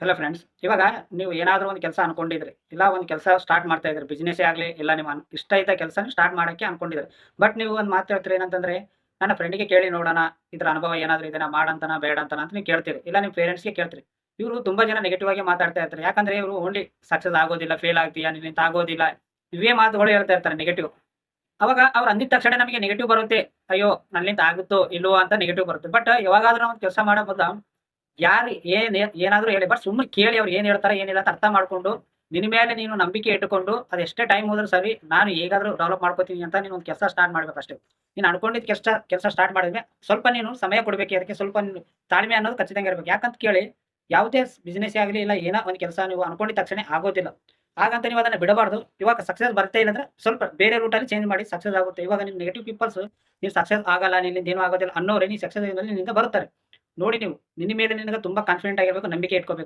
Hello friends. ಇವಾಗ ನೀವು ಏನಾದರೂ ಒಂದು ಕೆಲಸ ಅನ್ಕೊಂಡಿದ್ರಿ. ಇಲ್ಲ ಒಂದು ಕೆಲಸ ಸ್ಟಾರ್ಟ್ ಮಾಡ್ತಾ ಇದ್ರಿ. ಬಿಸ್ನೆಸ್ಸೇ ಆಗಲಿ, ಇಲ್ಲ ನಿಮ್ಮ ಇಷ್ಟ ಇದ್ದ ಕೆಲಸನ ಸ್ಟಾರ್ಟ್ ಮಾಡಕ್ಕೆ ಅನ್ಕೊಂಡಿದ್ರಿ. ಬಟ್ ನೀವು ಒಂದು ಮಾತು ಹೇಳ್ತೀರಿ ಏನಂತಂದ್ರೆ, ನನ್ನ ಫ್ರೆಂಡಿಗೆ ಕೇಳಿ ನೋಡೋಣ, ಇದ್ರ ಅನುಭವ ಏನಾದರೂ ಇದೆನಾ ಮಾಡಂತನ ಬೇಡ ಅಂತನ ಅಂತ ನೀವು ಕೇಳ್ತೀರಿ. ಇಲ್ಲ ನಿಮ್ಮ ಪೇರೆಂಟ್ಸ್‌ಗೆ ಕೇಳ್ತೀರಿ. ಇವರು ತುಂಬಾ ಜನ ನೆಗೆಟಿವ್ ಆಗಿ ಮಾತಾಡ್ತಾ ಇರ್ತಾರೆ. ಯಾಕಂದ್ರೆ ಇವರು ಓನ್ಲಿ ಸಕ್ಸಸ್ ಆಗೋದಿಲ್ಲ, ಫೇಲ್ ಆಗ್ತೀಯಾ, ನಿನ್ನಿಂದ ಆಗೋದಿಲ್ಲ. ಇವೇ ಮಾತುಗಳು ಹೇಳ್ತಾ ಇರ್ತಾರೆ ನೆಗೆಟಿವ್. ಅವಾಗ ಅವ್ರು ಅಂದಿದ ತಕ್ಷಣ ನಮಗೆ ನೆಗೆಟಿವ್ ಬರುತ್ತೆ. ಅಯ್ಯೋ! ನನ್ನಿಂದ ಆಗುತ್ತೋ ಇಲ್ವೋ ಅಂತ ನೆಗೆಟಿವ್ ಬರುತ್ತೆ. ಬಟ್ ಯಾವಾಗಾದ್ರೂ ನಾವು ಒಂದು ಕೆಲಸ ಮಾಡೋ ಮೊದ್ಲ ಯಾರು ಏನಾದ್ರು ಹೇಳಿ ಬಟ್ ಸುಮ್ಮನೆ ಕೇಳಿ ಅವ್ರು ಏನ್ ಹೇಳ್ತಾರೆ ಏನಿಲ್ಲ ಅಂತ ಅರ್ಥ ಮಾಡ್ಕೊಂಡು, ನಿನ್ನ ಮೇಲೆ ನೀನು ನಂಬಿಕೆ ಇಟ್ಟುಕೊಂಡು ಅದೆಷ್ಟೇ ಟೈಮ್ ಹೋದ್ರು ಸರಿ, ನಾನು ಹೇಗಾದ್ರೂ ಡೆವಲಪ್ ಮಾಡ್ಕೋತೀನಿ ಅಂತ ನೀನು ಒಂದು ಕೆಲಸ ಸ್ಟಾರ್ಟ್ ಮಾಡ್ಬೇಕಷ್ಟೇ. ನೀನು ಅನ್ಕೊಂಡಿದ್ದ ಕೆಲಸ ಸ್ಟಾರ್ಟ್ ಮಾಡಿದ್ಮೇಲೆ ಸ್ವಲ್ಪ ನೀನು ಸಮಯ ಕೊಡ್ಬೇಕು ಅದಕ್ಕೆ. ಸ್ವಲ್ಪ ನೀನು ತಾಳ್ಮೆ ಅನ್ನೋದು ಖಚಿతంగా ಇರ್ಬೇಕು. ಯಾಕಂತ ಕೇಳಿ, ಯಾವುದೇ ಬಿಸ್ನೆಸ್ಸೇ ಆಗಲಿ ಇಲ್ಲ ಏನೋ ಒಂದು ಕೆಲಸ ನೀವು ಅನ್ಕೊಂಡಿದ ತಕ್ಷಣ ಆಗೋದಿಲ್ಲ. ಹಾಗಂತ ನೀವು ಅದನ್ನ ಬಿಡಬಾರ್ದು. ಇವಾಗ ಸಕ್ಸಸ್ ಬರ್ತಾ ಇಲ್ಲ ಅಂದ್ರೆ ಸ್ವಲ್ಪ ಬೇರೆ ರೂಟಲ್ಲಿ ಚೇಂಜ್ ಮಾಡಿ ಸಕ್ಸಸ್ ಆಗುತ್ತೆ. ಇವಾಗ ನೀವು ನೆಗೆಟಿವ್ ಪೀಪಲ್ಸ್ ನೀವು ಸಕ್ಸಸ್ ಆಗಲ್ಲ, ನಿನ್ನಿಂದ ಏನೂ ಆಗೋದಿಲ್ಲ ಅನ್ನೋರೇ ನೀ ಸಕ್ಸಸ್ ನಿನ್ನಿಂದ ಬರುತ್ತಾರೆ. ನೋಡಿ ನೀವು ನಿನ್ನ ಮೇಲೆ ನಿನಗೆ ತುಂಬಾ ಕಾನ್ಫಿಡೆಂಟ್ ಆಗಿರ್ಬೇಕು, ನಂಬಿಕೆ ಇಟ್ಕೋಬೇಕು.